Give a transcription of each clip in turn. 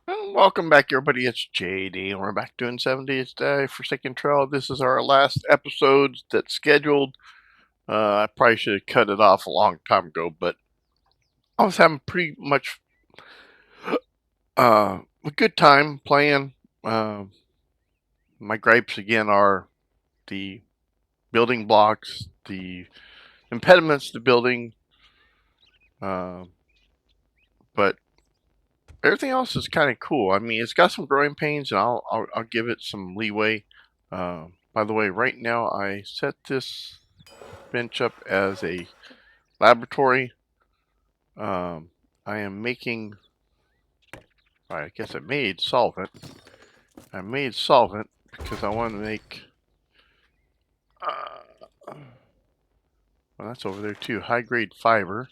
Welcome back, everybody. It's JD, and we're back doing 7 Days Day Forsaken Trail. This is our last episode that's scheduled. I probably should have cut it off a long time ago, but I was having pretty much a good time playing. My gripes again are the building blocks, the impediments to building, uh, but everything else is kind of cool. I mean, it's got some growing pains, and I'll give it some leeway. By the way, right now I set this bench up as a laboratory. I am making. I guess I made solvent. I made solvent because I want to make. Well, that's over there too. High grade fiber,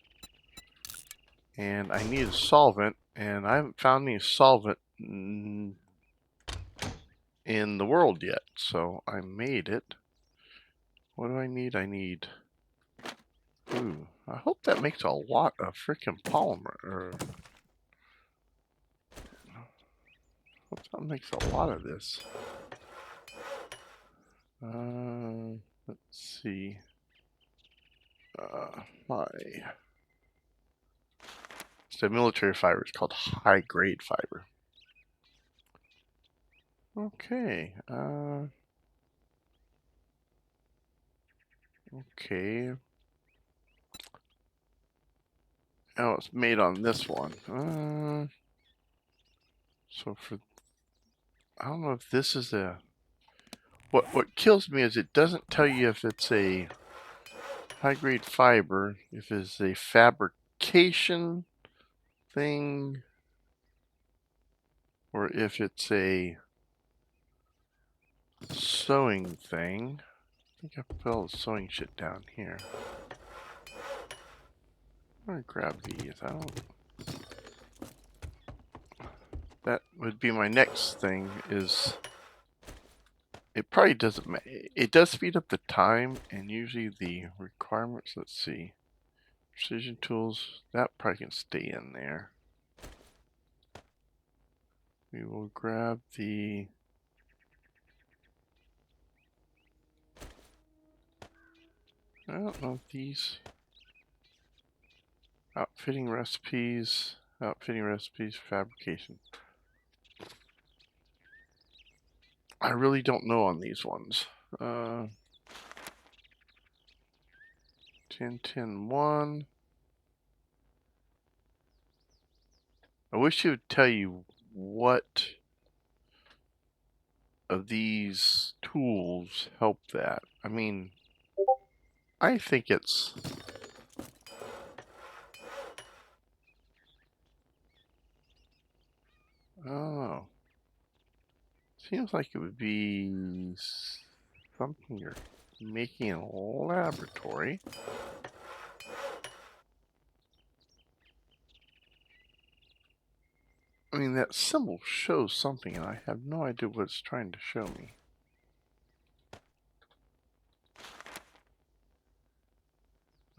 and I need a solvent, and I haven't found any solvent in the world yet. So I made it. What do I need? I need. Ooh, I hope that makes a lot of freaking polymer. I hope that makes a lot of this. Let's see. My. It's a military fiber. It's called high grade fiber. Okay. Okay. Oh, it's made on this one. So for, I don't know if this is a. What kills me is it doesn't tell you if it's a high grade fiber, if it's a fabrication thing, or if it's a sewing thing. I think I put all the sewing shit down here. I'm gonna grab these. I don't. That would be my next thing. Is it probably doesn't. It does speed up the time, and usually the requirements. Let's see. Precision tools. That probably can stay in there. We will grab the. I don't know if these. Outfitting recipes. Outfitting recipes. Fabrication. I really don't know on these ones. 10-10-1. I wish it would tell you what of these tools help that. I mean, I think it's. Oh. Seems like it would be something you're making in a laboratory. I mean, that symbol shows something, and I have no idea what it's trying to show me.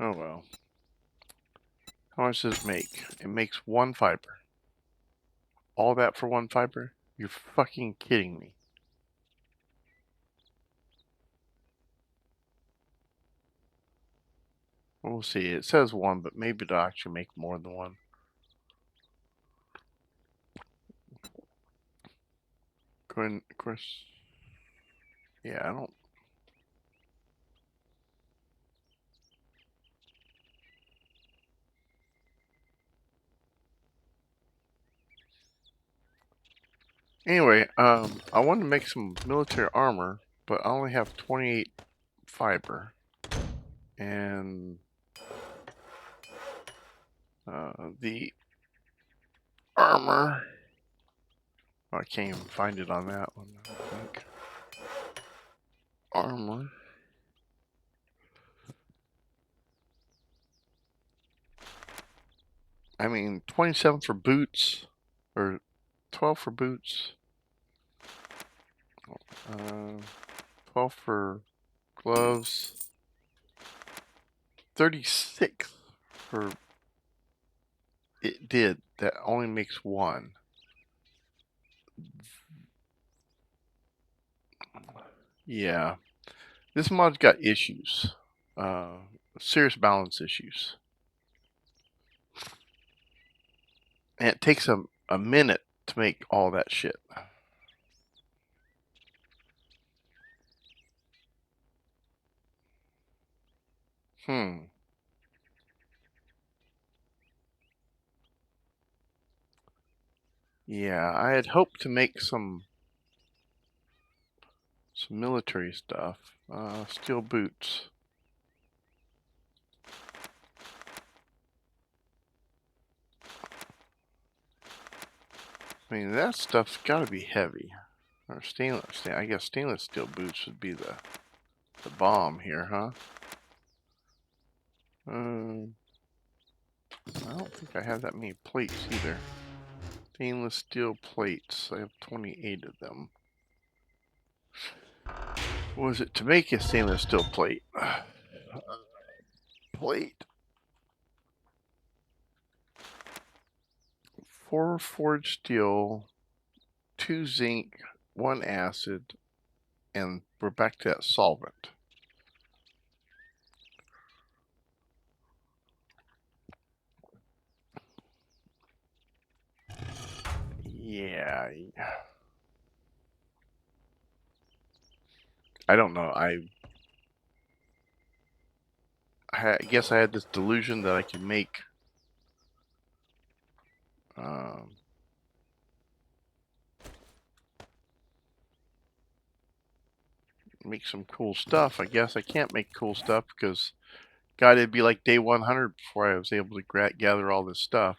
Oh well. How much does it make? It makes one fiber. All that for one fiber? You're fucking kidding me. We'll see. It says one, but maybe it'll actually make more than one. Go ahead, of course. Yeah, I don't. Anyway, I wanted to make some military armor, but I only have 28 fiber. And the armor. Oh, I can't even find it on that one, I think. Armor. I mean, 27 for boots, or 12 for boots. 12 for gloves. 36 for. It did. That only makes one. Yeah, this mod's got issues. Uh, Serious balance issues. And it takes a minute to make all that shit. Hmm. Yeah, I had hoped to make some military stuff. Steel boots. I mean, that stuff's got to be heavy. Or stainless. I guess stainless steel boots would be the bomb here, huh? I don't think I have that many plates either. Stainless steel plates. I have 28 of them. What was it to make a stainless steel plate? Plate. 4 forged steel, 2 zinc, 1 acid, and we're back to that solvent. Yeah. I don't know. I guess I had this delusion that I could make some cool stuff. I guess I can't make cool stuff because God, it'd be like day 100 before I was able to gather all this stuff.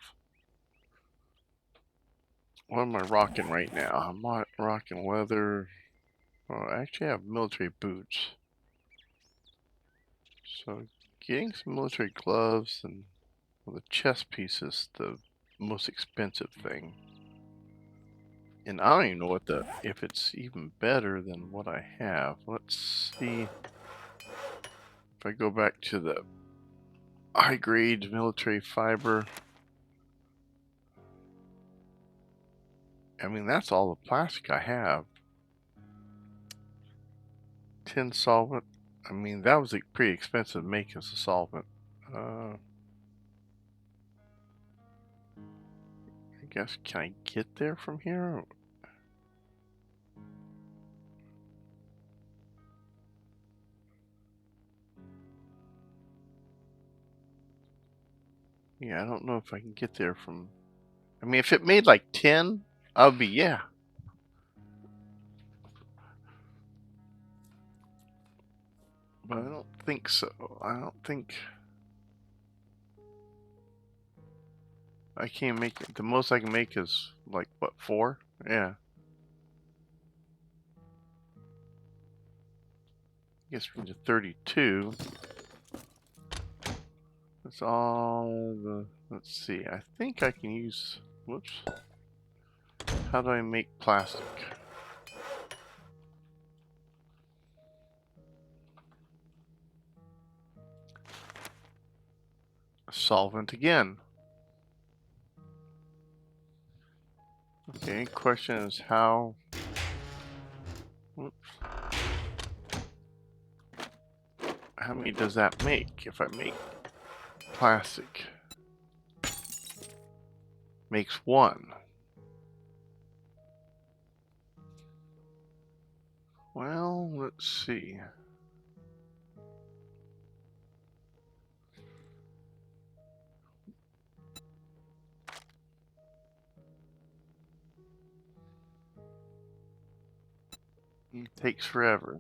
What am I rocking right now? I'm not rocking leather. Oh, I actually have military boots. So getting some military gloves and the chest piece is the most expensive thing. And I don't even know if it's even better than what I have. Let's see if I go back to the high grade military fiber. I mean, that's all the plastic I have. Tin solvent. I mean, that was pretty expensive to make as a solvent. I guess, can I get there from here? Yeah, I don't know if I can get there from... I mean, if it made like 10, I would be, yeah. But I don't think so. I don't think... I can't make it. The most I can make is like, what, 4? Yeah. I guess we need 32. That's all the... Let's see. I think I can use... Whoops. How do I make plastic? Solvent again. Okay, question is how... Whoops. How many does that make if I make plastic? Makes 1. Well, let's see. It takes forever.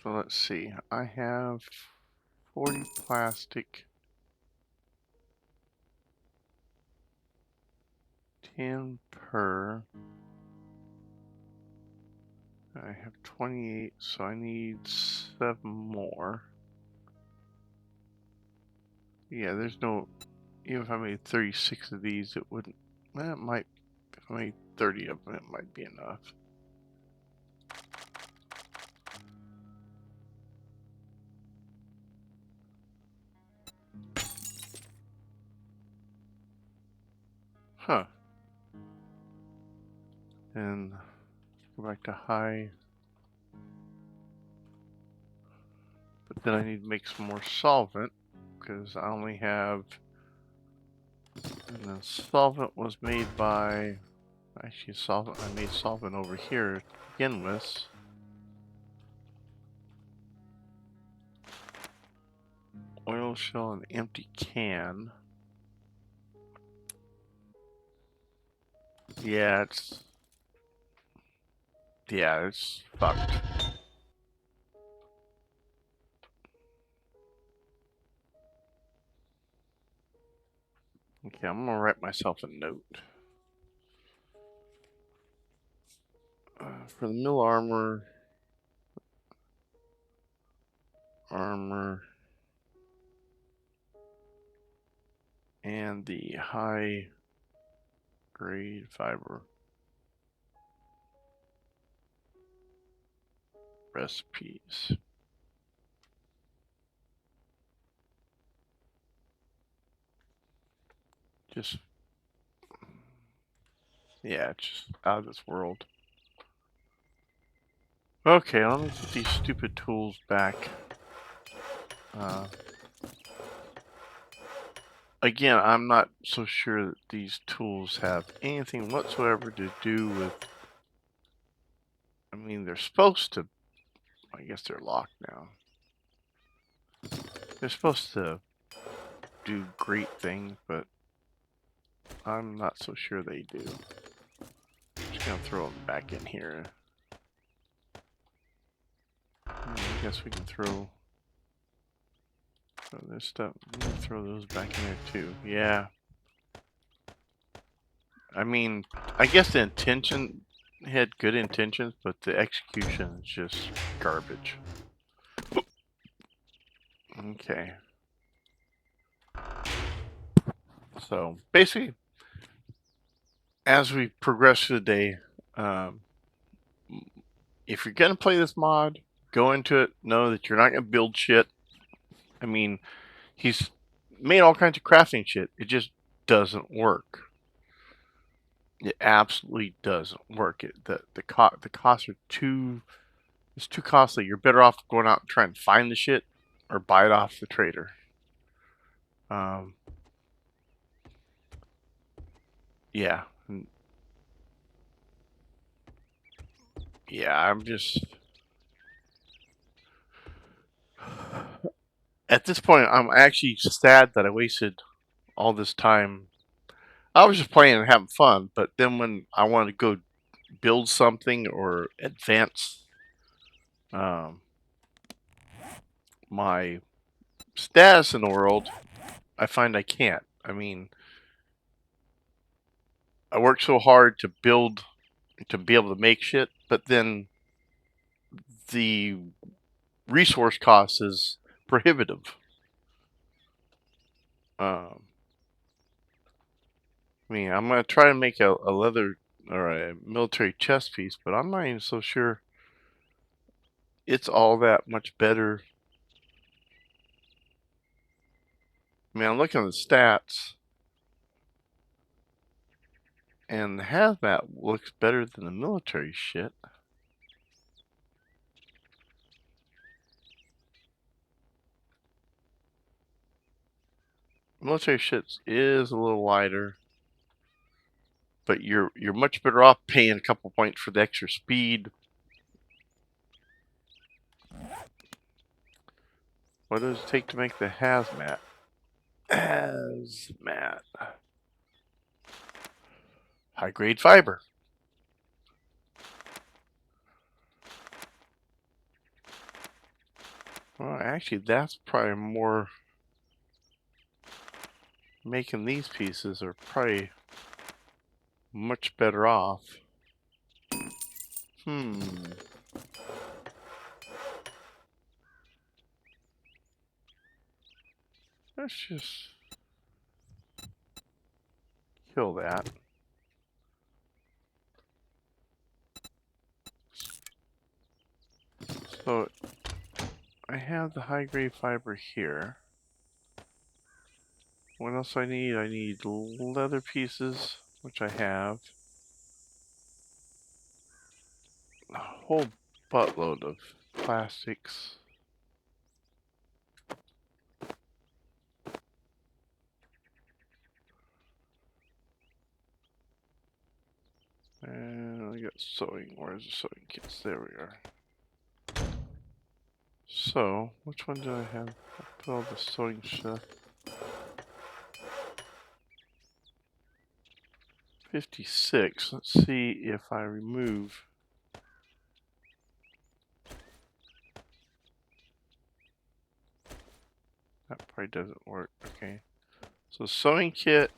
So let's see. I have 40 plastic, 10 per. I have 28, so I need 7 more. Yeah, there's no... Even if I made 36 of these, it wouldn't... Well, it might... If I made 30 of them, it might be enough. Huh. And go back to high. But then I need to make some more solvent because I only have. And the solvent was made by. Actually, solvent. I made solvent over here to begin with. Oil shell and empty can. Yeah, it's fucked. Okay, I'm gonna write myself a note. For the mill armor, and the high grade fiber recipes. Just, yeah, it's just out of this world. Okay, let me put these stupid tools back. Again, I'm not so sure that these tools have anything whatsoever to do with. I mean, they're supposed to. I guess they're locked now. They're supposed to do great things, but I'm not so sure they do. I'm just gonna throw them back in here. I guess we can throw this stuff. I'm gonna throw those back in there too. Yeah. I mean, I guess the intention had good intentions, but the execution is just garbage. Okay. So basically, as we progress through the day, if you're gonna play this mod, go into it, know that you're not gonna build shit. I mean, he's made all kinds of crafting shit. It just doesn't work. It absolutely doesn't work. The costs are too. It's too costly. You're better off going out and trying to find the shit, or buy it off the trader. Yeah. Yeah, I'm just. At this point, I'm actually sad that I wasted all this time. I was just playing and having fun, but then when I wanted to go build something or advance my status in the world, I find I can't. I mean, I work so hard to build, to be able to make shit, but then the resource cost is prohibitive. I mean, I'm gonna try to make a leather or a military chest piece, but I'm not even so sure it's all that much better. I mean, I'm looking at the stats, and the hazmat looks better than the military shit. Military shit is a little lighter, but you're much better off paying a couple points for the extra speed. What does it take to make the hazmat? Hazmat. High grade fiber. Well, actually, that's probably more. Making these pieces are probably much better off. Let's just kill that. So I have the high grade fiber here. What else I need? I need leather pieces, which I have a whole buttload of plastics. And I got sewing. Where's the sewing kits? There we are. So, which one do I have? I put all the sewing stuff. 56. Let's see if I remove. That probably doesn't work. Okay. So sewing kit.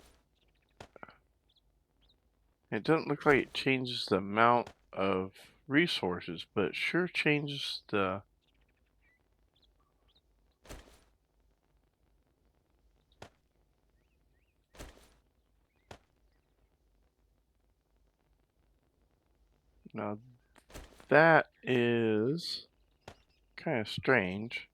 It doesn't look like it changes the amount of resources, but it sure changes the now that is kind of strange.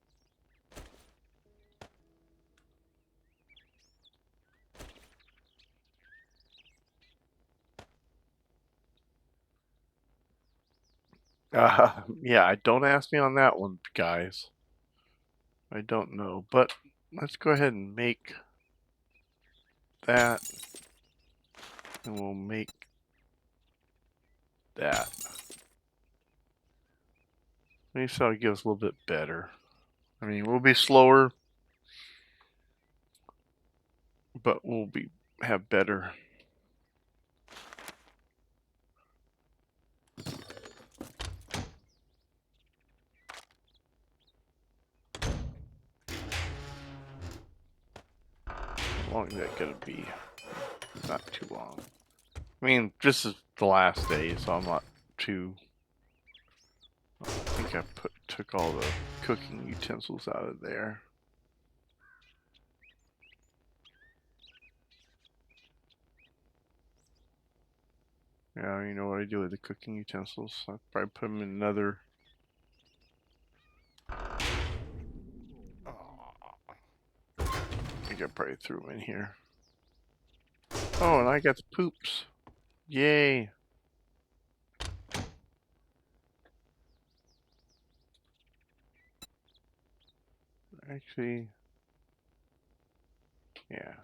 Yeah, don't ask me on that one, guys. I don't know, but let's go ahead and make that, and we'll make that. Maybe that'll give us a little bit better. I mean, we'll be slower, but we'll have better. How long is that gonna be? Not too long. I mean, this is the last day, so I'm not too. I think I took all the cooking utensils out of there. Yeah, you know what I do with the cooking utensils? I probably put them in another. I think I probably threw them in here. Oh, and I got the poops. Yay. Actually, yeah.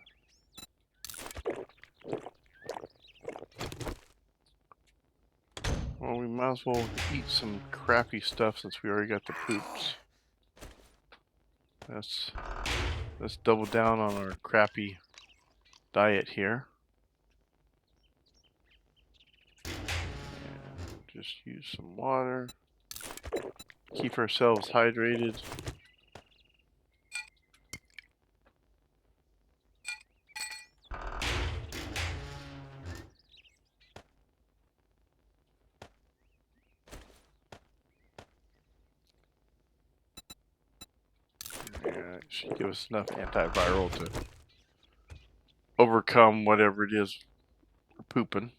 Well, we might as well eat some crappy stuff since we already got the poops. Let's double down on our crappy diet here. And just use some water. Keep ourselves hydrated. Yeah, it should give us enough antiviral to overcome whatever it is we're pooping.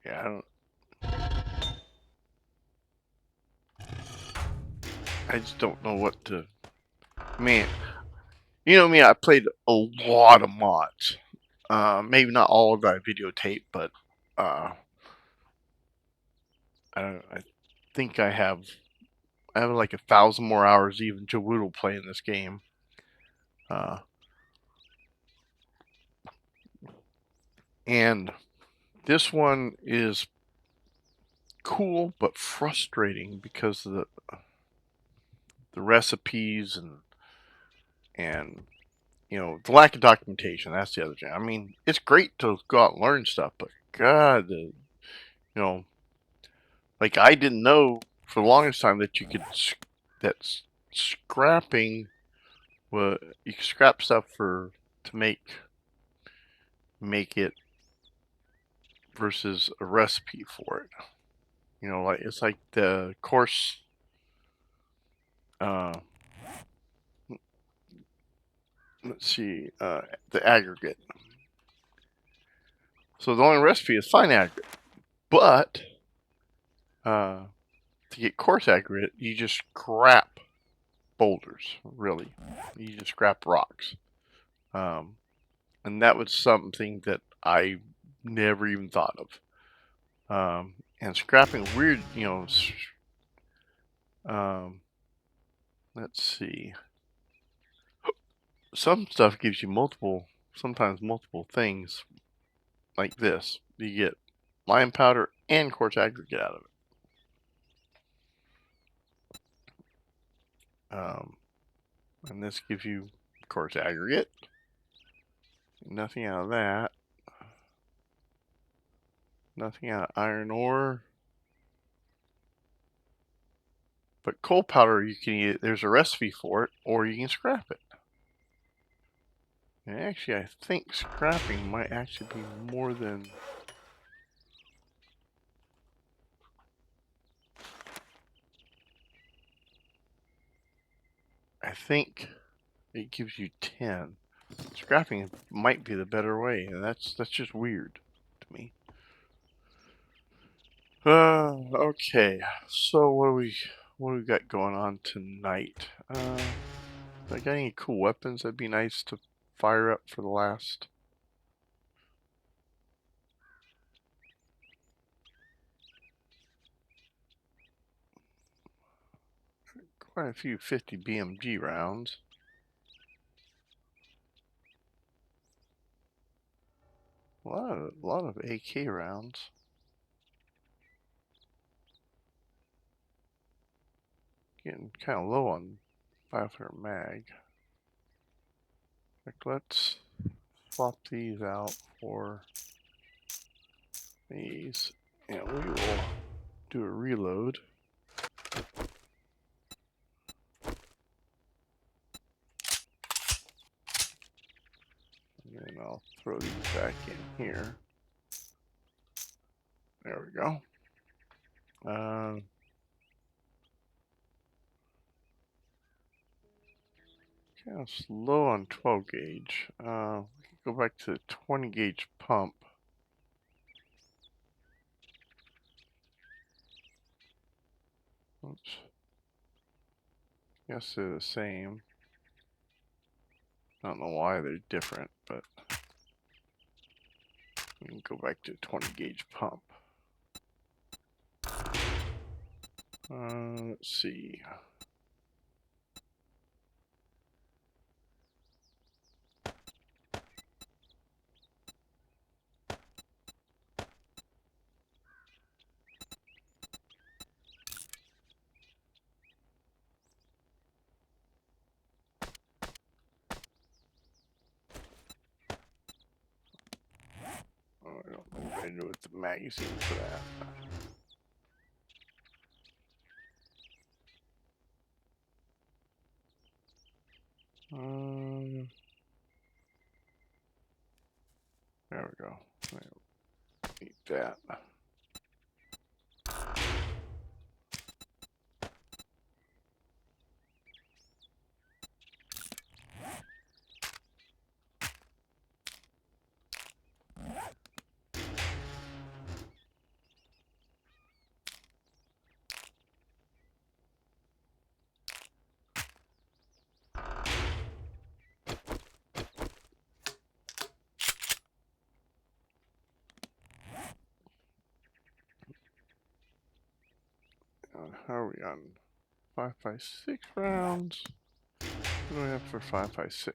Yeah, I just don't know what to. Man, you know me, I played a lot of mods. Maybe not all of that videotape, but I think I have like 1,000 more hours even Jawoodle playing this game. And this one is cool but frustrating because of the recipes and you know the lack of documentation. That's the other thing. I mean, it's great to go out and learn stuff, but God, you know, like I didn't know for the longest time that you could scrapping. Well, you can scrap stuff to make it versus a recipe for it. You know, like it's like the course. Uh, let's see, the aggregate. So the only recipe is fine aggregate. But to get coarse aggregate, you just scrap boulders, really. You just scrap rocks. And that was something that I never even thought of. And scrapping weird, let's see. Some stuff gives you sometimes multiple things like this. You get lime powder and quartz aggregate out of it. And this gives you quartz aggregate. Nothing out of that. Nothing out of iron ore. But coal powder, there's a recipe for it, or you can scrap it. And actually, I think scrapping might actually be more than... I think it gives you 10. Scrapping might be the better way, and that's just weird to me. Okay. So what do we got going on tonight? I got any cool weapons that'd be nice to fire up for the last? Quite a few 50 BMG rounds. A lot of AK rounds. Getting kind of low on 500 mag. Like, let's swap these out for these, and we will do a reload. And then I'll throw these back in here. There we go. Kind of slow on 12 gauge. We can go back to the 20 gauge pump. Oops. Guess they're the same. I don't know why they're different, but we can go back to 20 gauge pump. Let's see. Oh, I don't know what I do with the magazine for that. There we go. Need that. How are we on? 5.56 rounds. What do we have for 5.56?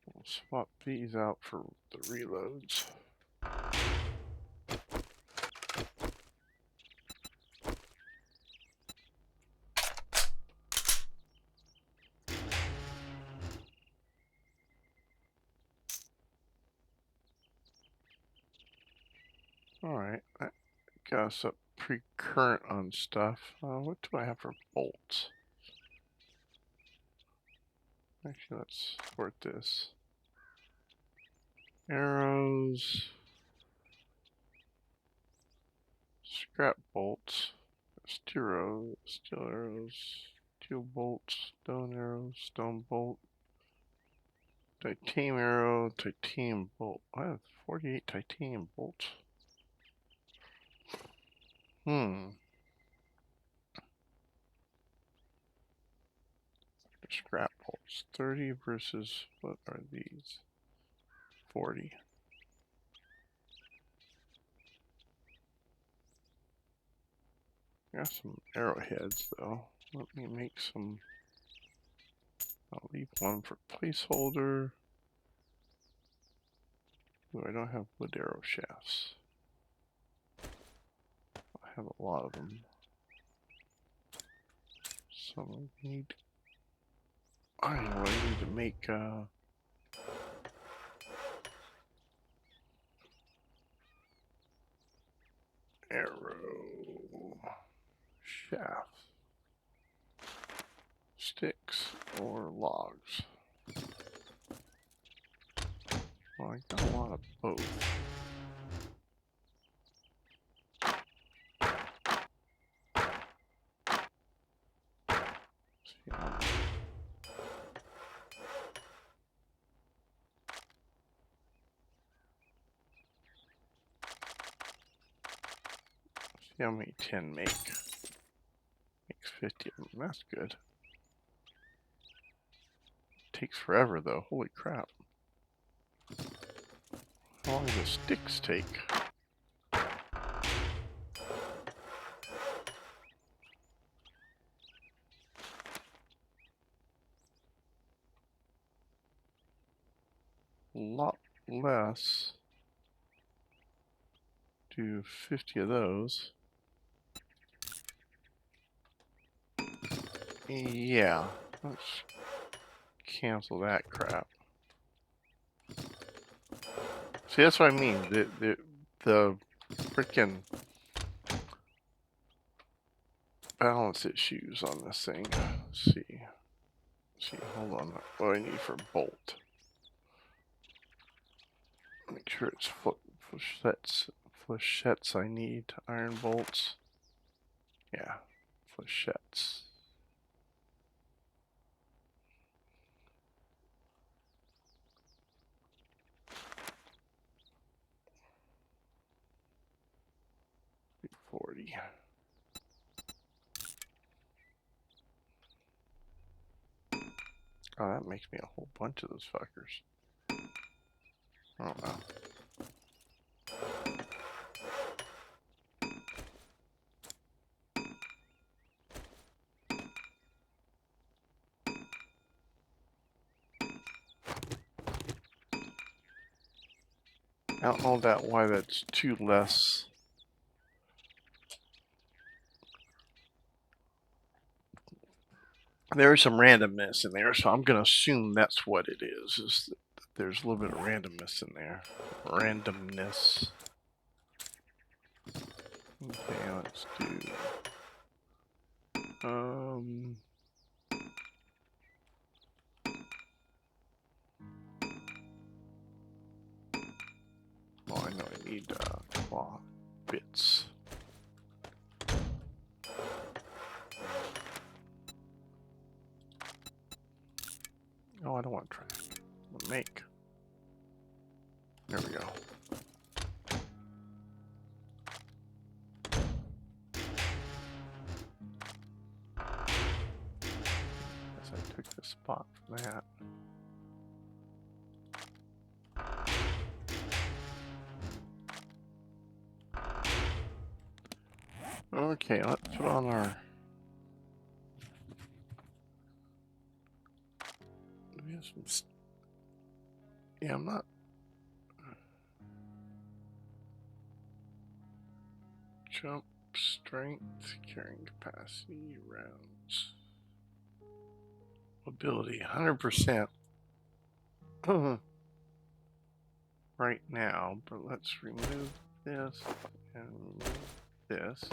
We'll swap these out for the reloads. Alright, that got us up pretty current on stuff. What do I have for bolts? Actually, let's sort this. Arrows. Scrap bolts. Steel arrows. steel bolts, stone arrows, stone bolt, titanium arrow, titanium bolt. I have 48 titanium bolts. Scrap bolts. 30 versus, what are these? 40. Got some arrowheads though. Let me make some. I'll leave one for placeholder. Ooh, I don't have wood arrow shafts. I have a lot of them. So I need. I know I need to make arrow shaft, sticks, or logs. Well, I got a lot of both. See how many 10 make. Makes 50 of them. That's good. Takes forever though. Holy crap. How long do the sticks take? A lot less. Do 50 of those. Yeah. Let's cancel that crap. See, that's what I mean. The freaking balance issues on this thing. Let's see. Hold on. What do I need for bolt? Make sure it's flechettes I need. Iron bolts. Yeah, flechettes. $40. Oh, that makes me a whole bunch of those fuckers. I don't know. I don't know why that's two less. There is some randomness in there, so I'm going to assume that's what it is that there's a little bit of randomness in there. Randomness. Okay, let's do... Well, I know I need claw bits. Oh, I don't want to try. I want to make. There we go. Guess I took the spot from that. Okay, let's put on our... We have some... Yeah, I'm not... Jump, strength, carrying capacity, rounds. Ability, 100%. Right now, but let's remove this and remove this.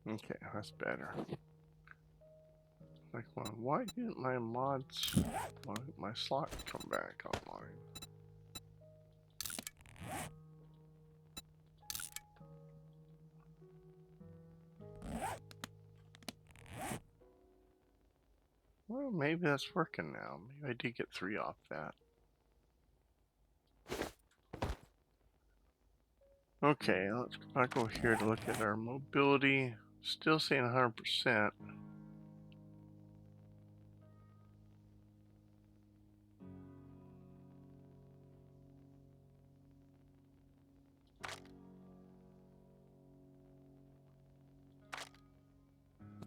Okay, that's better. Like, why didn't my mods, my slot come back online? Well, maybe that's working now. Maybe I did get 3 off that. Okay, let's go back over here to look at our mobility. Still saying 100%.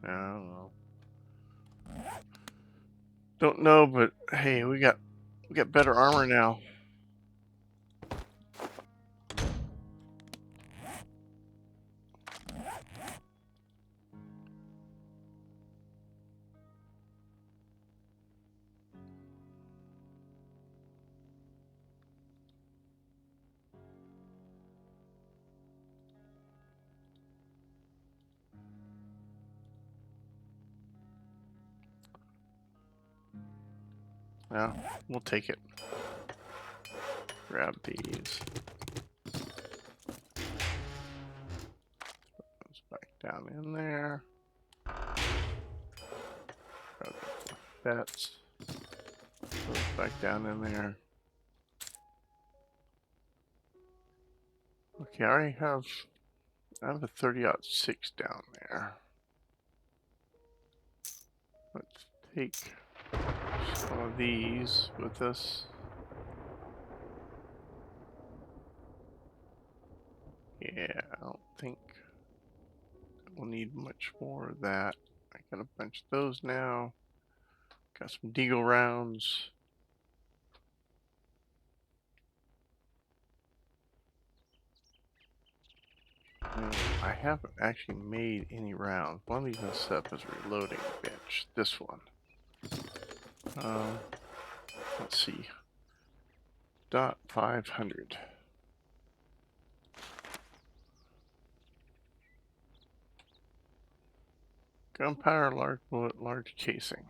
I don't know. Don't know, but hey, we got better armor now. Yeah, we'll take it. Grab these. Those back down in there. Grab the vets. Those back down in there. Okay, I already have a 30-06 down there. Let's take some of these with us. Yeah, I don't think we'll need much more of that. I got a bunch of those now. Got some Deagle rounds. I haven't actually made any rounds. One of these is set up as a reloading bench. This one. Let's see. .500. Gunpowder, large bullet, large casing.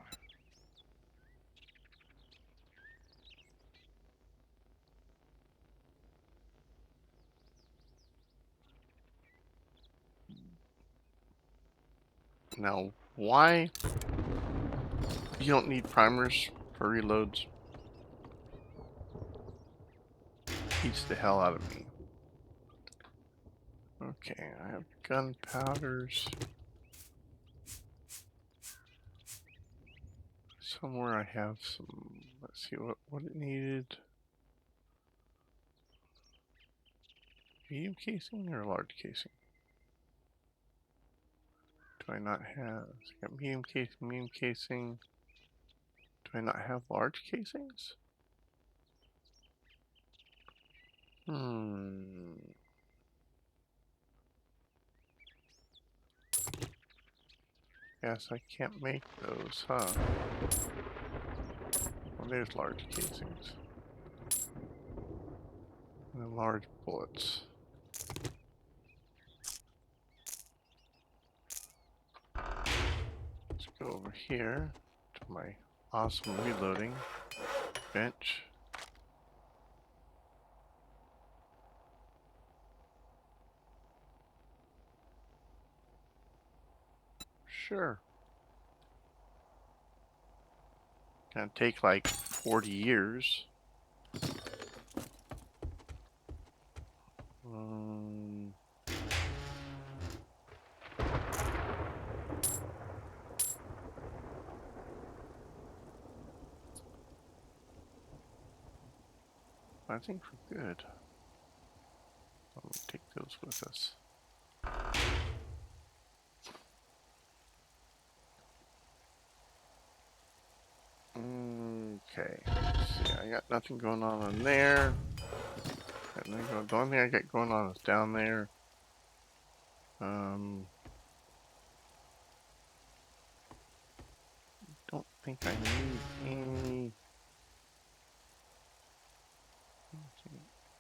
Now, why you don't need primers for reloads beats the hell out of me. Okay, I have gunpowders. Somewhere I have some, let's see what it needed. Medium casing or large casing? Do I not have, I got medium casing. Do I not have large casings? Guess I can't make those, huh? Well, there's large casings. And then large bullets. Let's go over here to my awesome reloading bench. Sure. Gonna take like 40 years. I think we're good. I'll take those with us. Okay, let's see, I got nothing going on in there. The only thing I got going on is down there. Don't think I need any.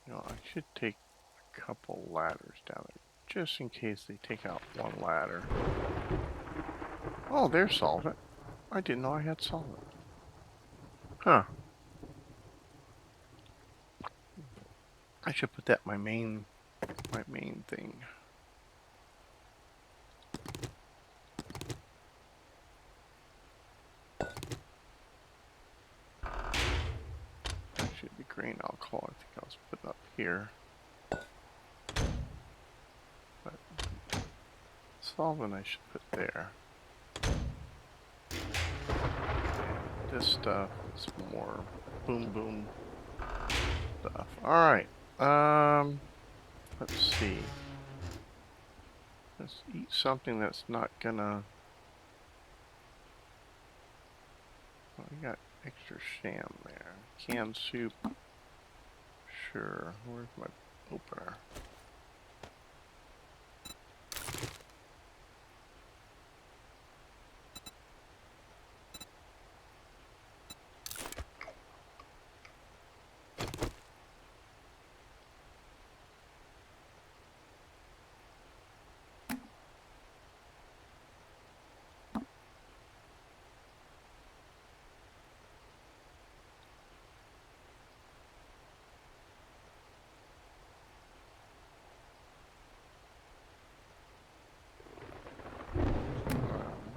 You know, I should take a couple ladders down there just in case they take out one ladder. Oh, there's solvent. I didn't know I had solvent. Huh. I should put that in my main thing. That should be grain alcohol. I think I was putting up here. But solvent I should put there. And this stuff is more boom boom stuff. Alright. Let's see. Let's eat something that's not gonna... Well, we got extra sham there. Canned soup. Sure. Where's my opener?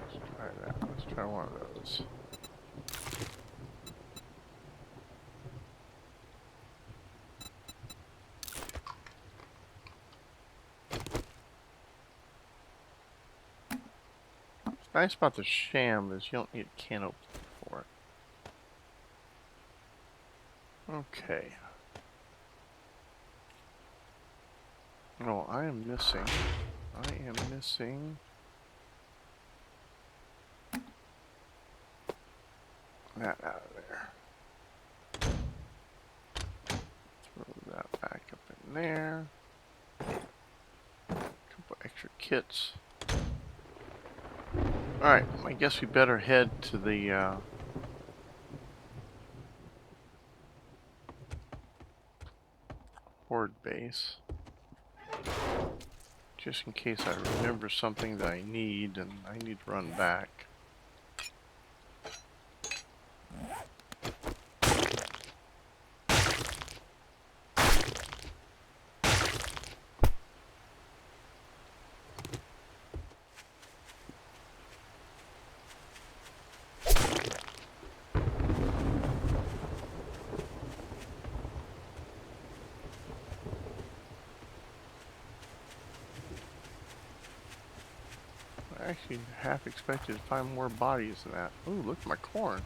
Let's try that. Let's try one of those. What's nice about the sham is you don't need a can opener for it. Okay. Oh, I am missing that out of there. Throw that back up in there. Couple extra kits. Alright, I guess we better head to the horde base. Just in case I remember something that I need and I need to run back. I actually half expected to find more bodies than that. Ooh, look at my corn.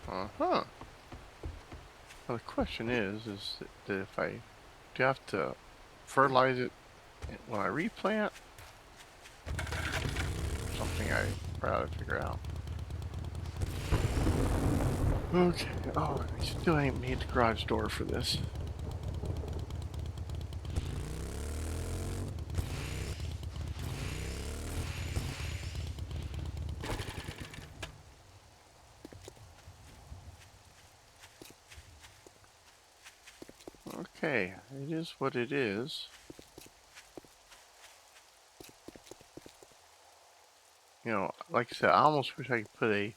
Uh-huh. Well, the question is that if I do have to fertilize it when I replant, something I probably ought to figure out. Okay. Oh, I still ain't made the garage door for this. Okay, it is what it is. You know, like I said, I almost wish I could put a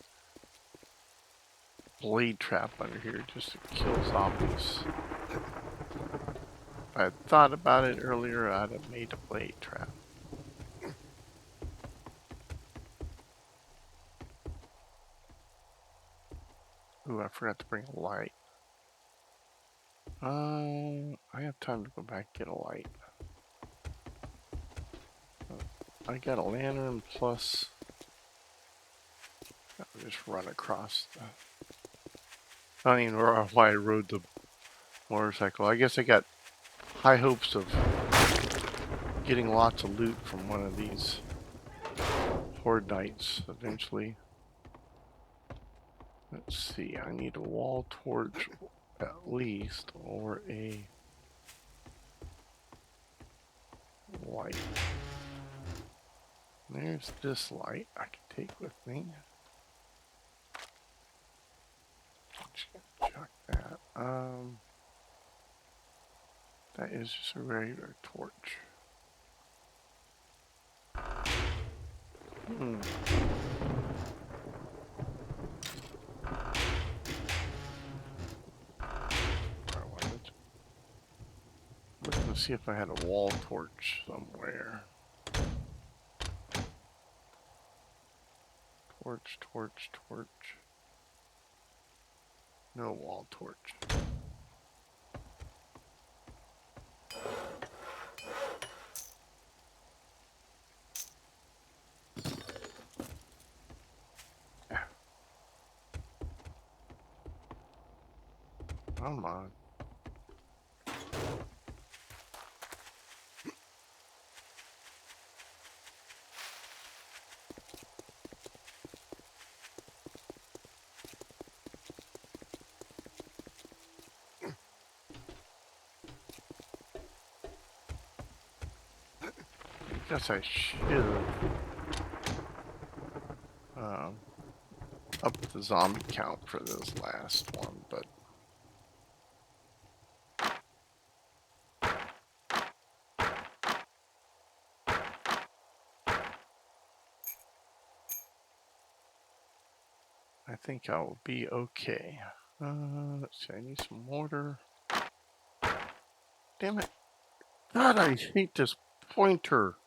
blade trap under here just to kill zombies. If I had thought about it earlier, I'd have made a blade trap. Ooh, I forgot to bring a light. I have time to go back and get a light. I got a lantern plus... I'll just run across the... I don't even know why I rode the motorcycle. I guess I got high hopes of getting lots of loot from one of these horde nights eventually. Let's see, I need a wall torch at least, or a light. There's this light I can take with me. Chuck that. That is just a regular torch. Hmm. Looking to see if I had a wall torch somewhere. Torch, torch, torch. No wall torch. Come on. Guess I should up the zombie count for this last one, but I think I will be okay. Let's see, I need some mortar. Damn it. God, I hate this pointer.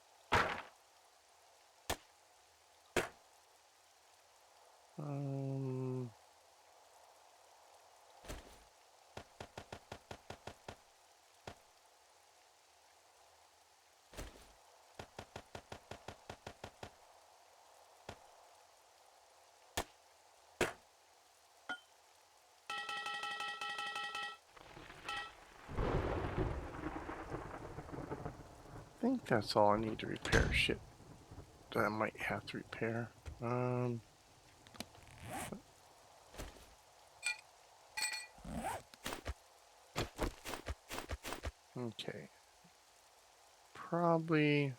I think that's all I need to repair shit that I might have to repair. Okay. Probably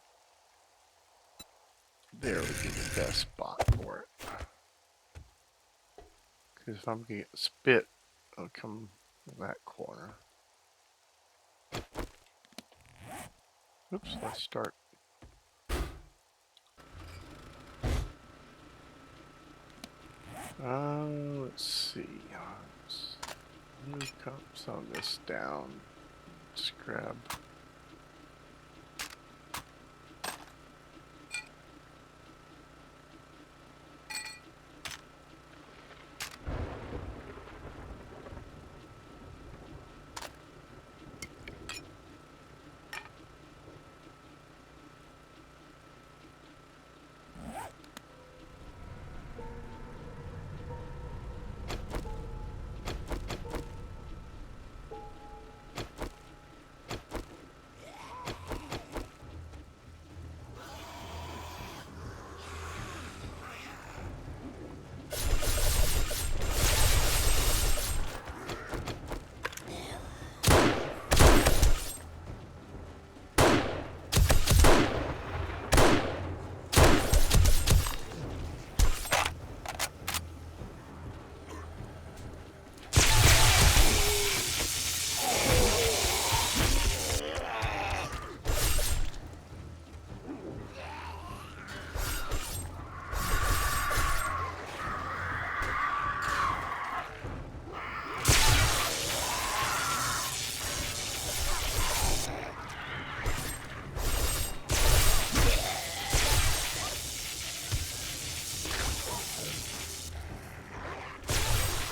there would be the best spot for it. Because if I'm gonna get spit, it'll come in that corner. Oops, let's start. Let's see. Let's move some of this down. Let's grab.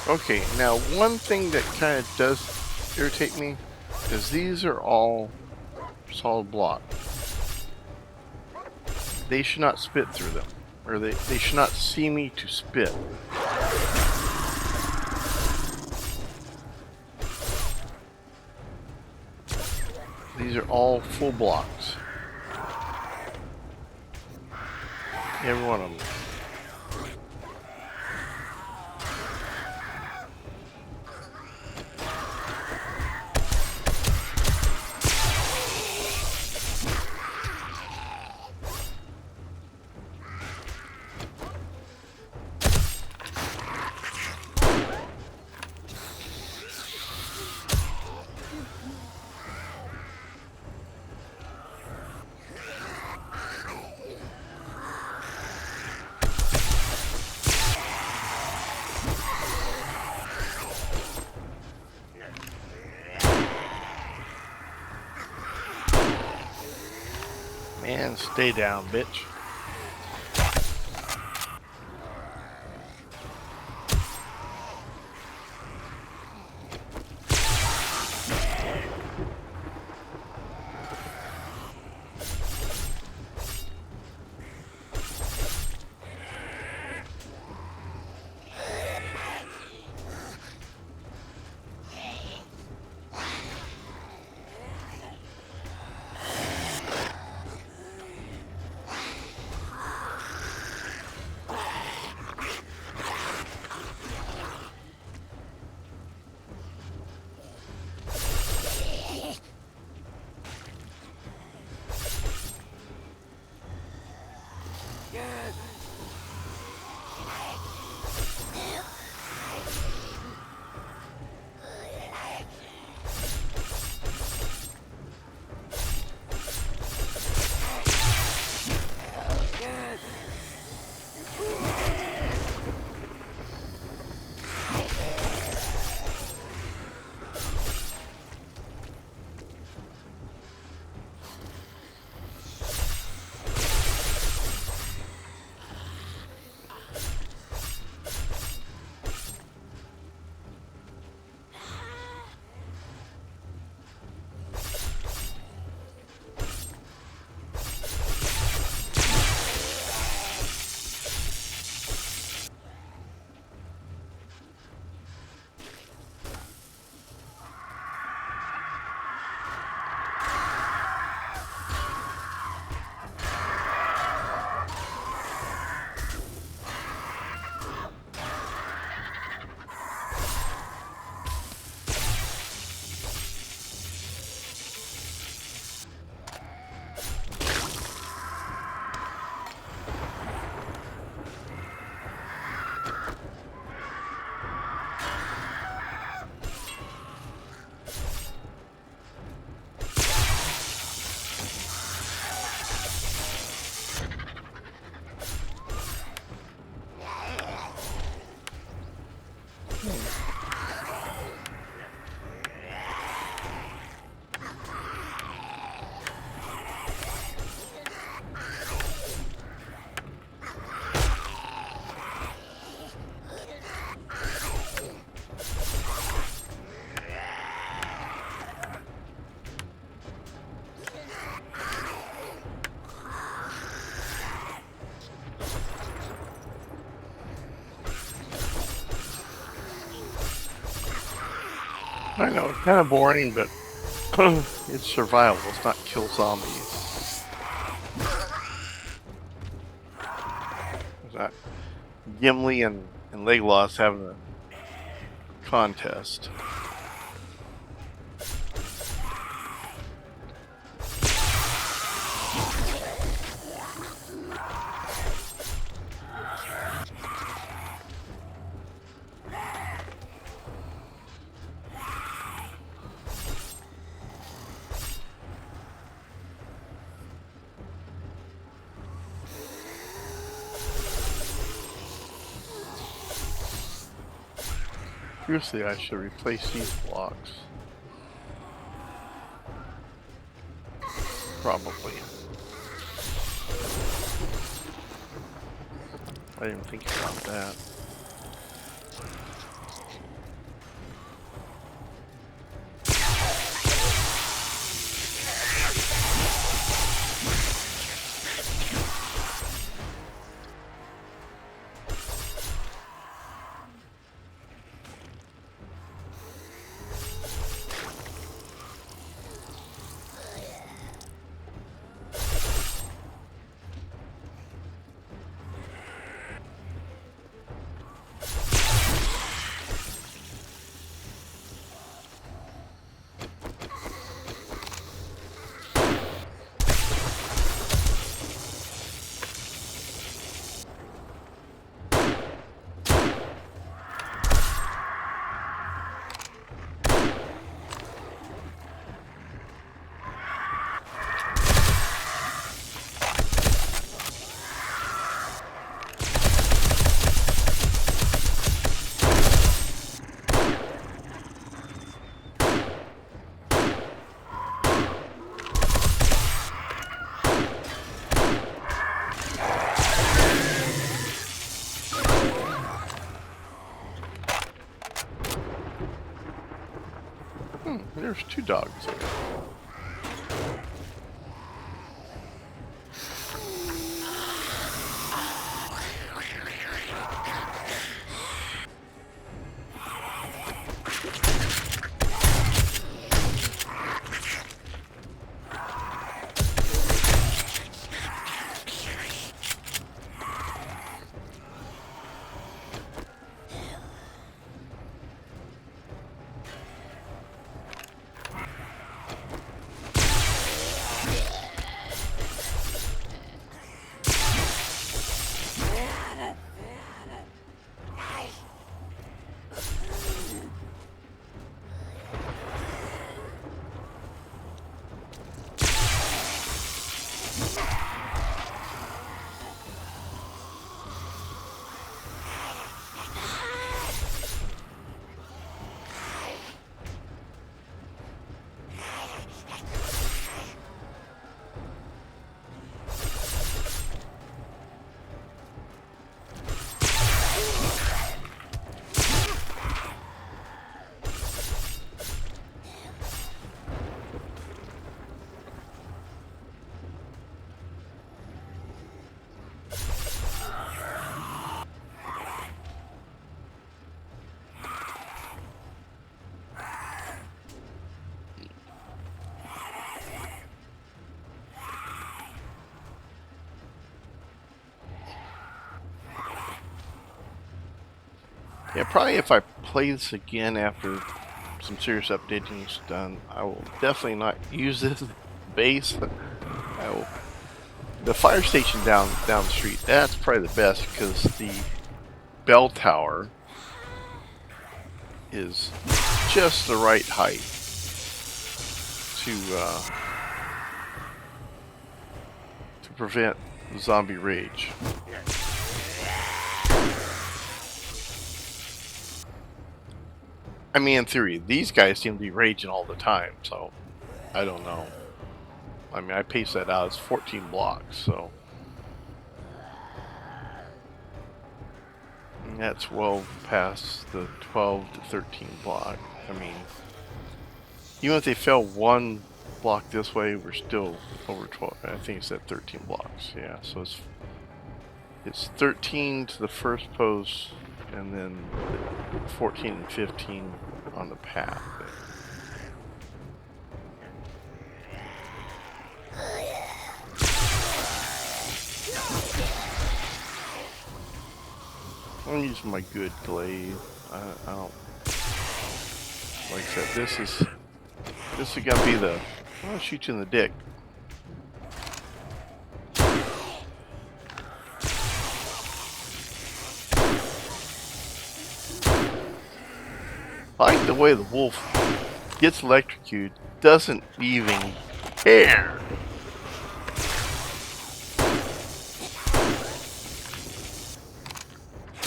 Okay, now one thing that kind of does irritate me is these are all solid block. They should not spit through them, or they should not see me to spit. These are all full blocks. Every one of them. And stay down, bitch. I know, it's kind of boring, but it's survival. It's not kill zombies. Is that Gimli and Legolas having a contest? Seriously, I should replace these blocks. Probably. I didn't think about that. dogs there. Yeah, probably if I play this again after some serious updating is done, I will definitely not use this base. I will. The fire station down the street, that's probably the best because the bell tower is just the right height to prevent zombie rage. I mean, in theory, these guys seem to be raging all the time, so I don't know. I mean, I paced that out as 14 blocks, so. And that's well past the 12 to 13 block. I mean, even if they fell one block this way, we're still over 12. I think it's at 13 blocks. Yeah, so it's 13 to the first post, and then 14 and 15 on the path. I'm using my good glaive. I don't, like I said, this is gonna be the, I'll shoot you in the dick. I like the way the wolf gets electrocuted, doesn't even care.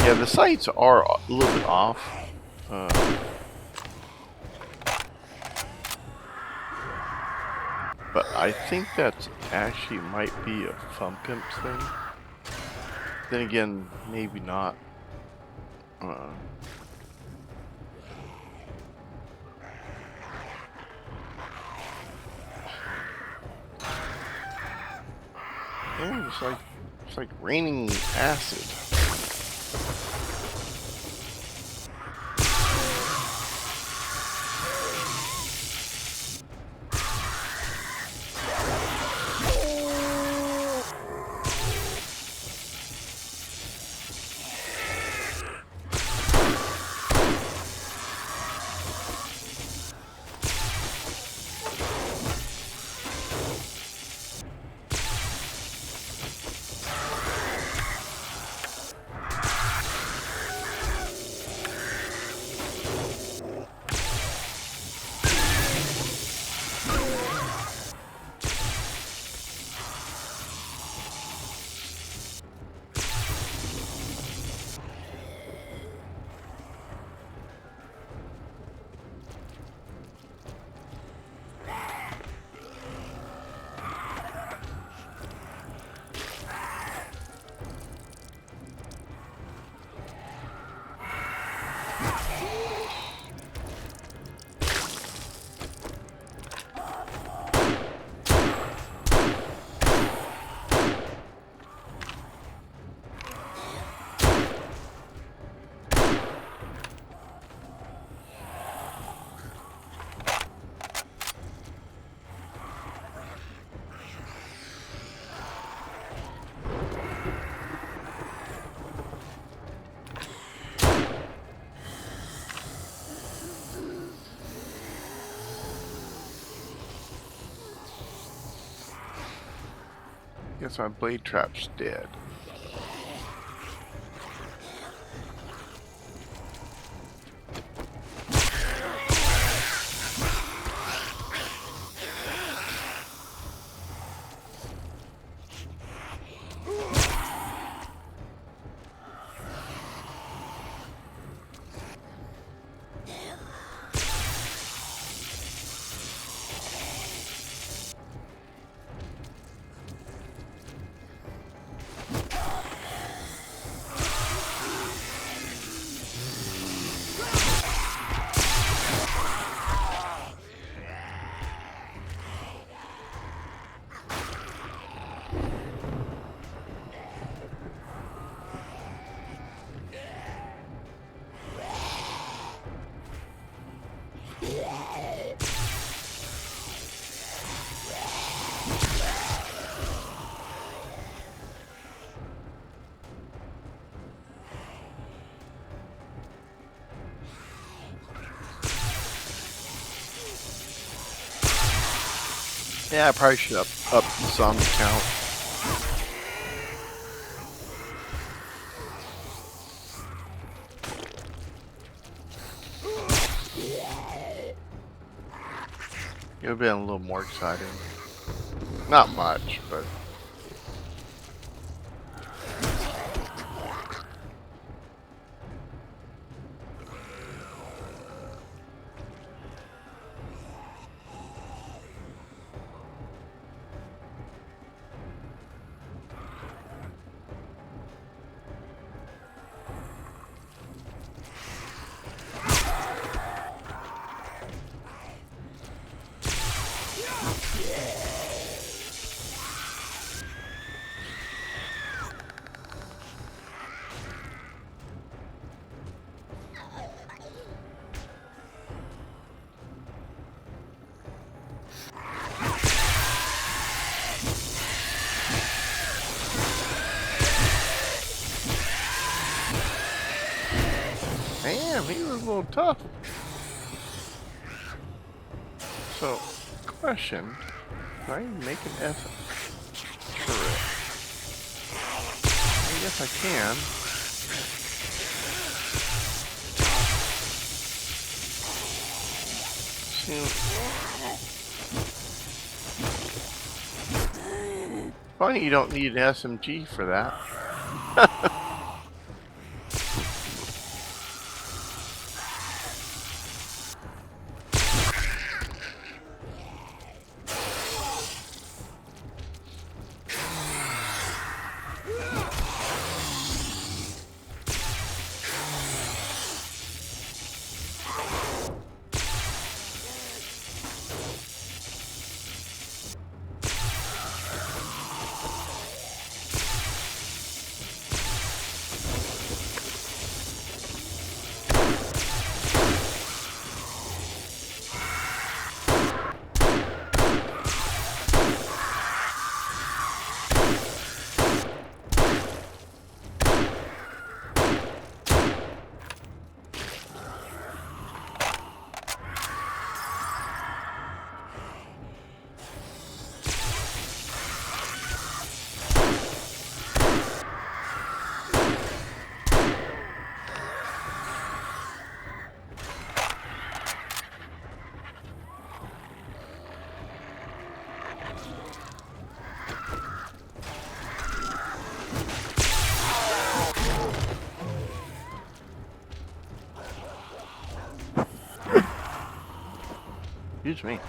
Yeah, the sights are a little bit off. But I think that actually might be a Fun Pimp thing. Then again, maybe not. Yeah, it's like raining acid. Guess my blade trap's dead. Yeah, I probably should up the sun count. It would have been a little more exciting. Not much, but... Damn, he was a little tough. So, question. Can I make an F turret? I guess I can. Funny you don't need an SMG for that. Excuse me.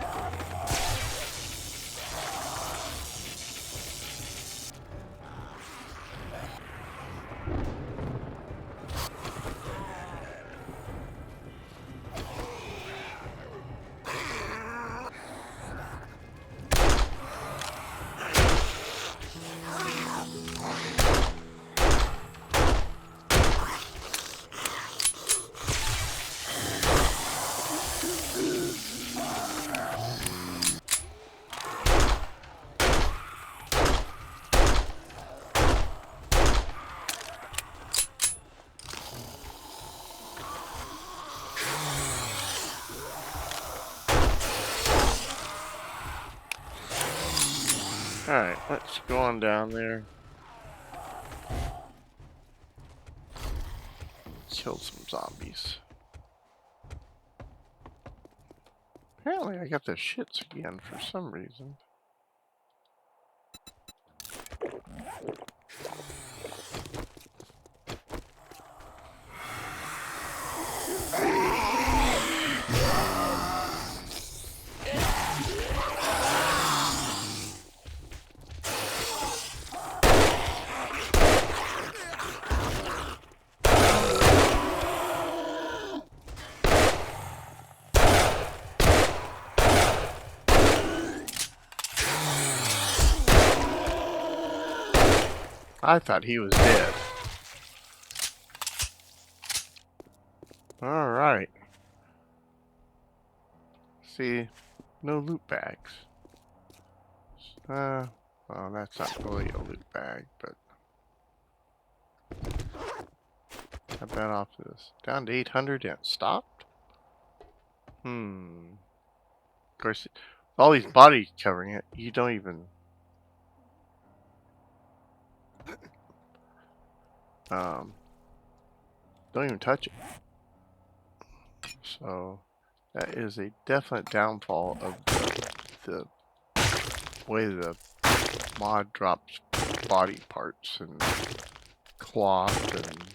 Alright, let's go on down there. Kill some zombies. Apparently I got the shits again for some reason. I thought he was dead. Alright. See, no loot bags. Well, that's not really a loot bag, but how bad off is this? Down to 800 and it stopped? Of course, all these bodies covering it, you don't even... don't even touch it. So, that is a definite downfall of the way the mod drops body parts and cloth and...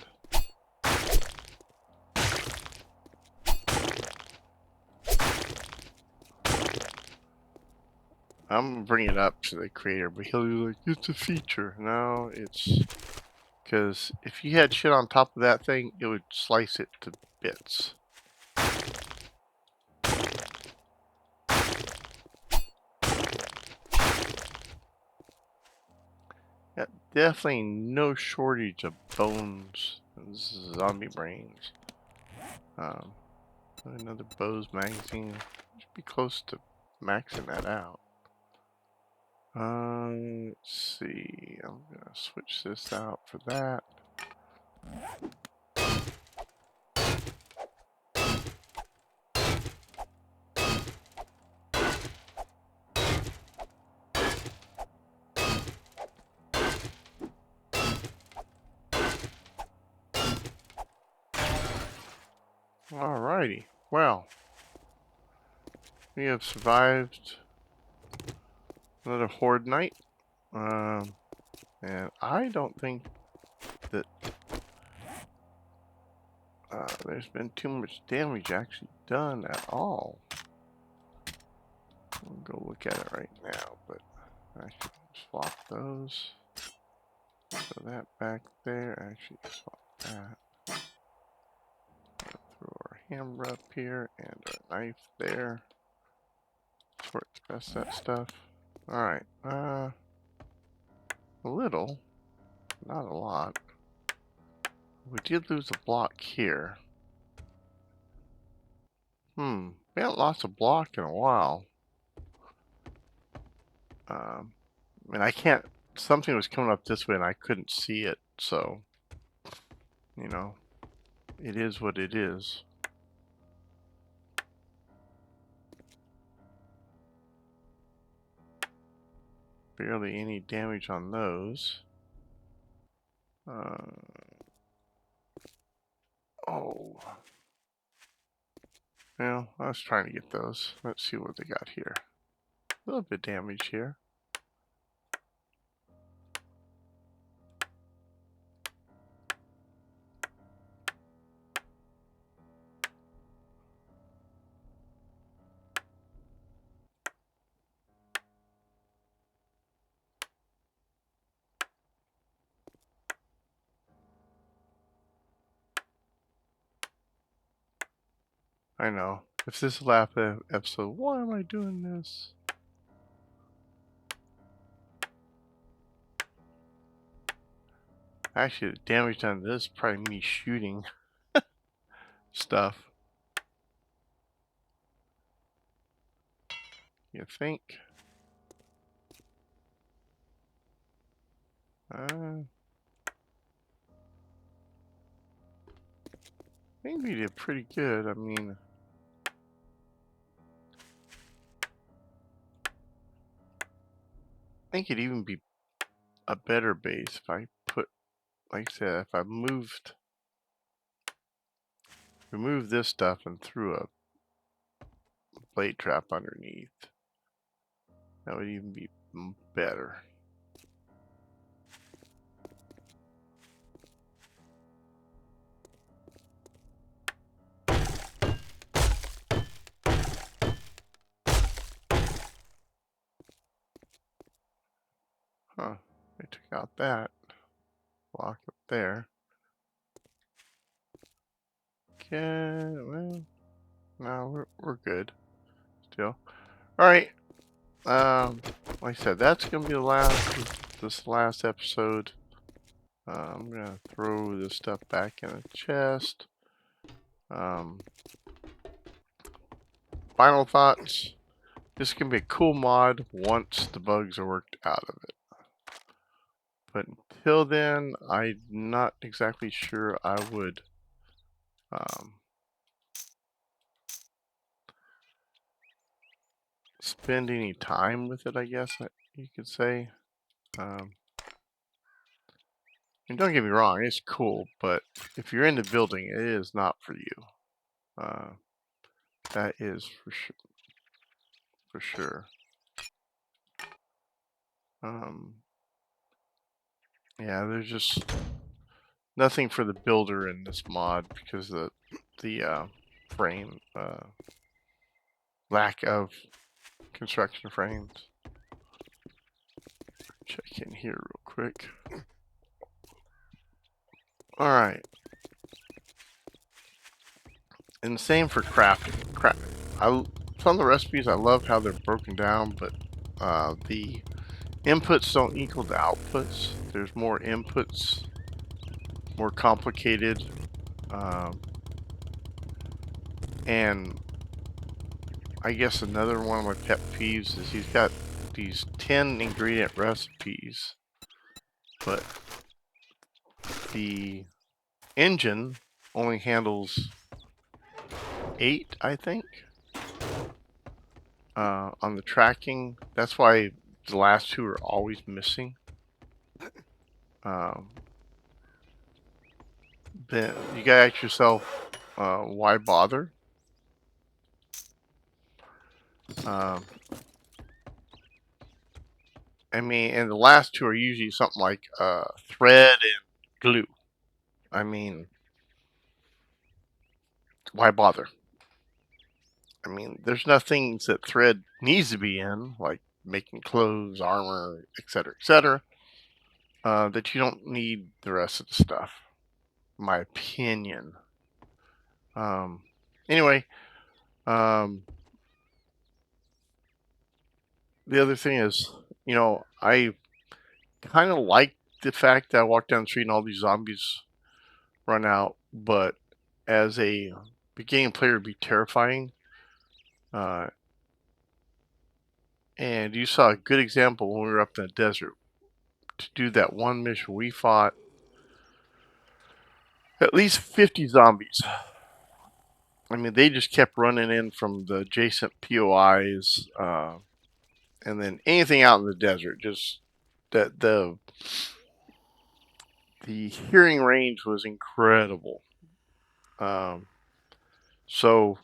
I'm gonna bring it up to the creator, but he'll be like, it's a feature. No, it's because if you had shit on top of that thing, it would slice it to bits. Yeah, definitely no shortage of bones and zombie brains. Another Bose magazine. Should be close to maxing that out. Let's see. I'm gonna switch this out for that. Alrighty. Well, we have survived another horde night. And I don't think that there's been too much damage actually done at all. We'll go look at it right now, but I should swap those. Throw that back there. Actually, swap that. Throw our hammer up here and our knife there. Sort best that stuff. Alright, a little, not a lot. We did lose a block here. We haven't lost a block in a while. I mean, I can't, something was coming up this way and I couldn't see it, so, you know, it is what it is. Barely any damage on those. Oh. Well, I was trying to get those. Let's see what they got here. A little bit of damage here. I know. If this is the last episode, why am I doing this? Actually, the damage on this is probably me shooting stuff. You think? I think we did pretty good. I mean, think it'd even be a better base if I put, like I said, if I removed this stuff and threw a blade trap underneath. That would even be better. Huh, they took out that block up there. Okay, well, no, we're good still. All right. Like I said, that's gonna be this last episode. I'm gonna throw this stuff back in a chest. Final thoughts. This can be a cool mod once the bugs are worked out of it. But until then, I'm not exactly sure I would spend any time with it, I guess you could say. And don't get me wrong, it's cool, but if you're into building, it is not for you. That is for sure. For sure. Yeah, there's just nothing for the builder in this mod because of the frame lack of construction frames. Check in here real quick. All right. And the same for crafting. Some of the recipes, I love how they're broken down, but the inputs don't equal the outputs. There's more inputs, more complicated, and I guess another one of my pet peeves is he's got these 10 ingredient recipes, but the engine only handles 8, I think. On the tracking, that's why the last 2 are always missing. Then you gotta ask yourself, why bother? I mean, and the last 2 are usually something like thread and glue. I mean, why bother? I mean, there's nothing that thread needs to be in, like making clothes, armor, etc., that you don't need the rest of the stuff. My opinion. Anyway, the other thing is, I kind of like the fact that I walk down the street and all these zombies run out, but as a beginning player, it'd be terrifying. And you saw a good example when we were up in the desert. To do that one mission, we fought at least 50 zombies. I mean, they just kept running in from the adjacent POIs, and then anything out in the desert. Just that the hearing range was incredible. So,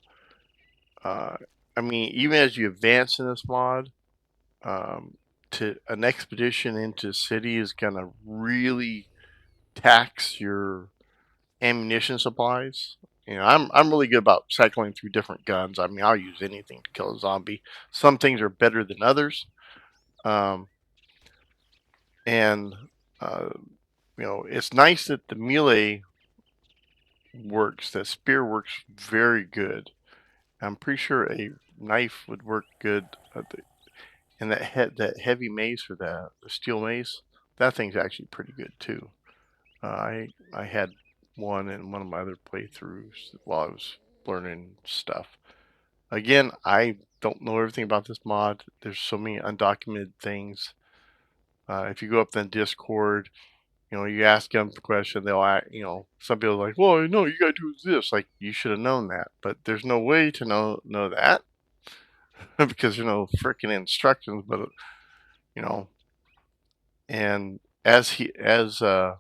I mean, even as you advance in this mod, to an expedition into a city is gonna really tax your ammunition supplies. I'm really good about cycling through different guns. I mean, I'll use anything to kill a zombie. Some things are better than others, and it's nice that the melee works. That spear works very good. I'm pretty sure a knife would work good. And that heavy mace or the steel mace, that thing's actually pretty good too. I had one in one of my other playthroughs while I was learning stuff. Again, I don't know everything about this mod. There's so many undocumented things. If you go up in Discord, you ask them the question, they'll act, some people are like, well, no, you gotta do this. Like, you should have known that. But there's no way to know that because there's no freaking instructions. But, you know, and as the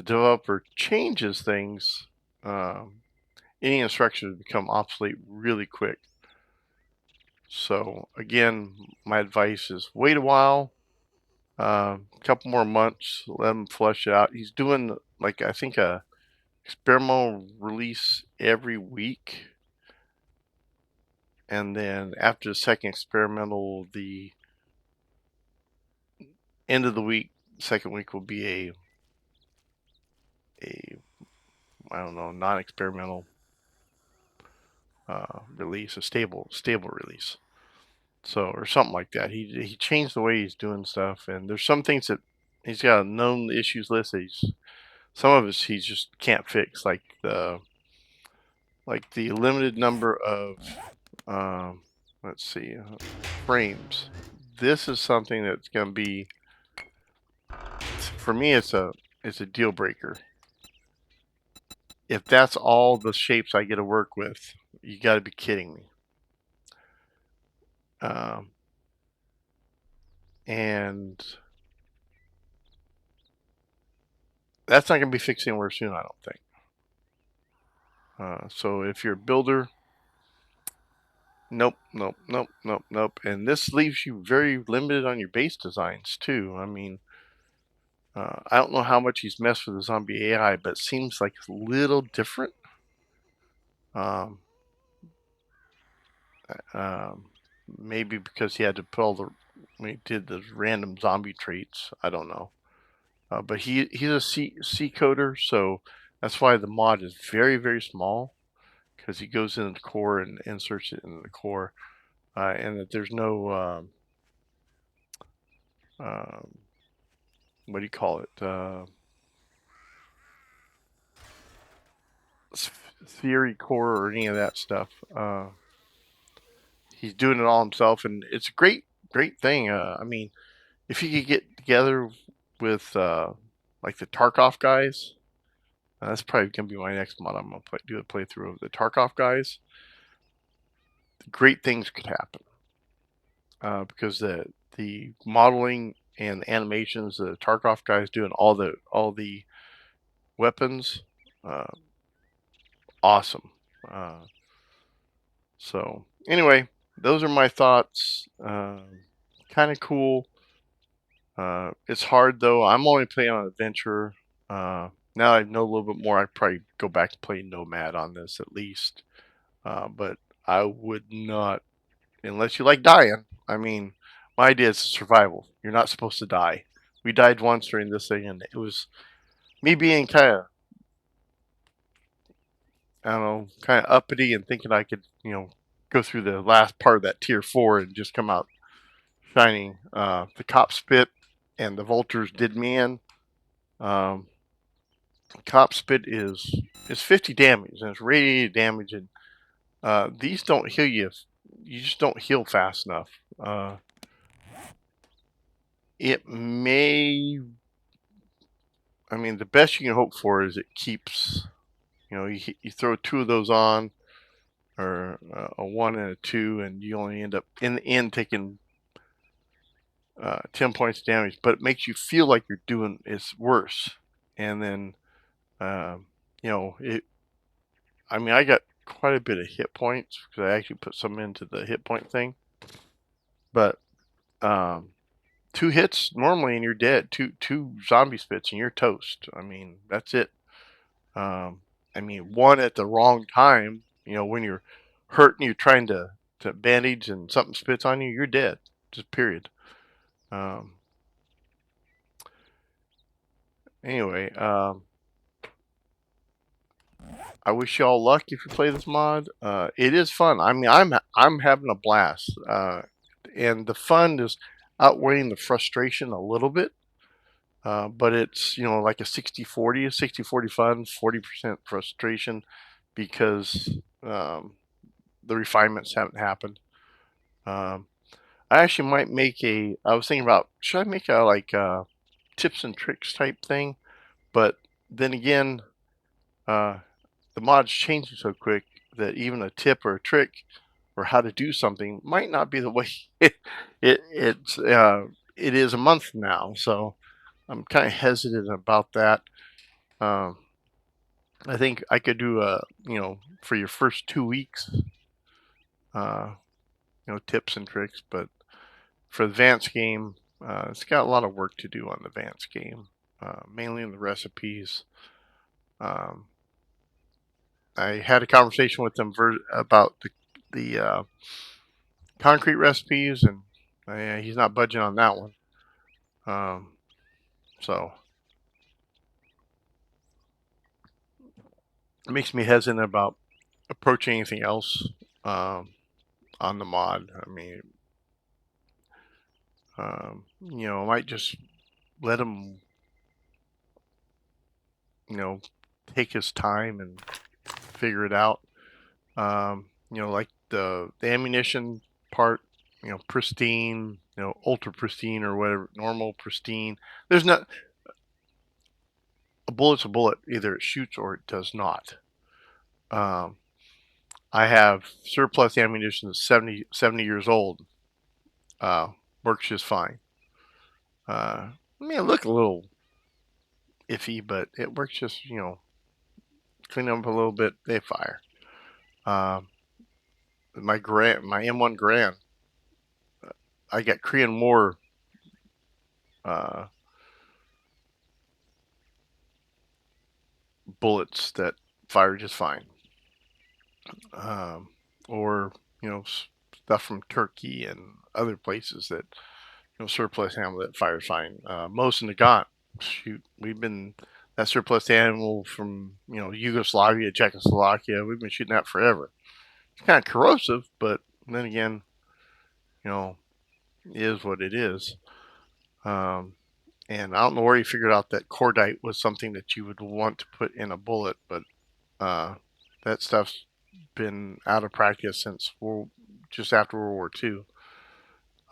developer changes things, any instructions become obsolete really quick. So again, my advice is wait a while, a couple more months, let him flush it out. He's doing like I think a experimental release every week, and then after the second experimental, the end of the week, second week will be a I don't know, non-experimental release, a stable release. So or something like that. He changed the way he's doing stuff, and there's some things that he's got a known issues list that some of it he just can't fix, like the limited number of let's see frames. This is something that's going to be, for me, it's a deal breaker. If that's all the shapes I get to work with, you got to be kidding me. And that's not going to be fixed anywhere soon, I don't think. So if you're a builder, nope. And this leaves you very limited on your base designs too. I mean, I don't know how much he's messed with the zombie AI, but it seems like it's a little different. Um, Maybe because he had to put all when he did the random zombie traits. I don't know. But he's a C coder, so that's why the mod is very small, because he goes into the core and inserts it into the core, and that there's no what do you call it? Theory core or any of that stuff. He's doing it all himself, and it's a great thing. I mean, if you could get together with like the Tarkov guys, that's probably gonna be my next mod. I'm gonna do a playthrough of the Tarkov guys. Great things could happen because the modeling and the animations, the Tarkov guys doing all the weapons, uh, awesome. So anyway, those are my thoughts. Kind of cool. It's hard though. I'm only playing on adventure. Now I know a little bit more. I'd probably go back to playing Nomad on this at least. But I would not, unless you like dying. I mean, my idea is survival. You're not supposed to die. We died once during this thing, and it was me being kind of, I don't know, kind of uppity and thinking I could, go through the last part of that tier 4 and just come out shining. The cop spit and the vultures did me in. Um, Cop spit is 50 damage and it's radiated damage, and these don't heal you. You just don't heal fast enough. It may. I mean, the best you can hope for is it keeps. You throw 2 of those on, or a 1 and a 2, and you only end up in the end taking 10 points of damage. But it makes you feel like you're doing it's worse, and then it. I mean, I got quite a bit of hit points because I actually put some into the hit point thing. But 2 hits normally and you're dead. Two zombie spits and you're toast. I mean, that's it. I mean, 1 at the wrong time. When you're hurt and you're trying to bandage and something spits on you, you're dead. Just period. Anyway, I wish y'all luck if you play this mod. It is fun. I mean, I'm having a blast, and the fun is outweighing the frustration a little bit. But it's like a 60-40, 60-40 fun, 40% frustration, because the refinements haven't happened. I actually might make I was thinking about, should I make a tips and tricks type thing? But then again, the mod's changing so quick that even a tip or a trick or how to do something might not be the way it is a month from now. So I'm kind of hesitant about that. Um, I think I could do for your first 2 weeks, uh, tips and tricks, but for the advanced game, it's got a lot of work to do on the advanced game, mainly in the recipes. Um, I had a conversation with them about the concrete recipes, and he's not budging on that one. Um, so it makes me hesitant about approaching anything else um, on the mod. I mean, I might just let him, you know, take his time and figure it out. Like the ammunition part, pristine, ultra pristine or whatever, normal pristine. There's not a bullet's a bullet. Either it shoots or it does not. Um, I have surplus ammunition that's 70 years old. Uh, Works just fine. I mean, it look a little iffy, but it works just, clean them up a little bit, they fire. Um, my M1 Grand, I got Korean War uh, bullets that fire just fine. Um, or, stuff from Turkey and other places that, surplus ammo that fires fine. Most in the Nagant, shoot, we've been, that surplus ammo from, Yugoslavia, Czechoslovakia, we've been shooting that forever. It's kind of corrosive, but then again, you know, it is what it is. Um, and I don't know where you figured out that cordite was something that you would want to put in a bullet, but uh, that stuff's been out of practice since just after World War II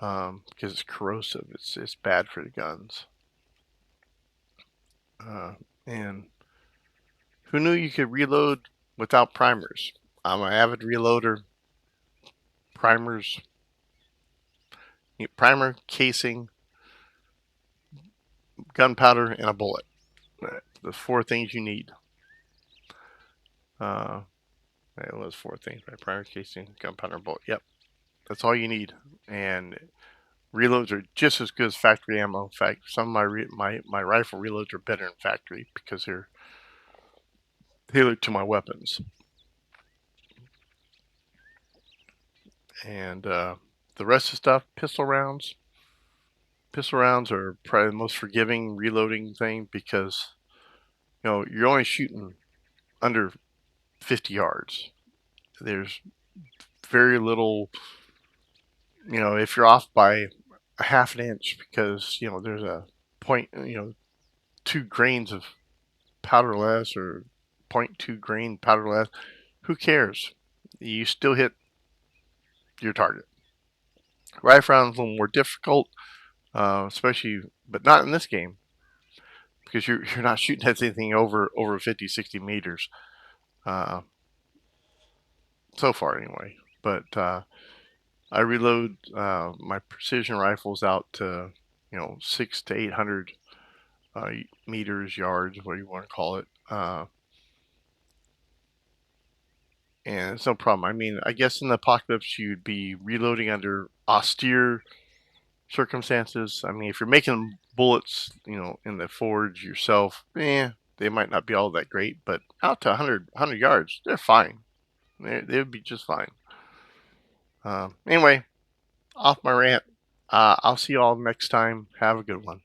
because it's corrosive. It's bad for the guns. And who knew you could reload without primers? I'm an avid reloader. Primers, primer, casing, gunpowder, and a bullet. The four things you need. Uh, it was four things: right? Primer, casing, gunpowder, bullet. Yep, that's all you need. And reloads are just as good as factory ammo. In fact, some of my rifle reloads are better than factory because they're tailored to my weapons. And the rest of the stuff, pistol rounds. Pistol rounds are probably the most forgiving reloading thing because you're only shooting under 50 yards. There's very little, if you're off by a half an inch because there's a point, 2 grains of powder less or zero point 0.2 grain powder less, who cares? You still hit your target. Rifle rounds a little more difficult, especially, but not in this game because you're not shooting at anything over 50, 60 meters. Uh, so far anyway. But I reload my precision rifles out to 600 to 800 meters, yards, what you want to call it. And it's no problem. I mean, I guess in the apocalypse you'd be reloading under austere circumstances. I mean, if you're making bullets, in the forge yourself, they might not be all that great, but out to 100 yards, they're fine. They would be just fine. Anyway, off my rant. I'll see you all next time. Have a good one.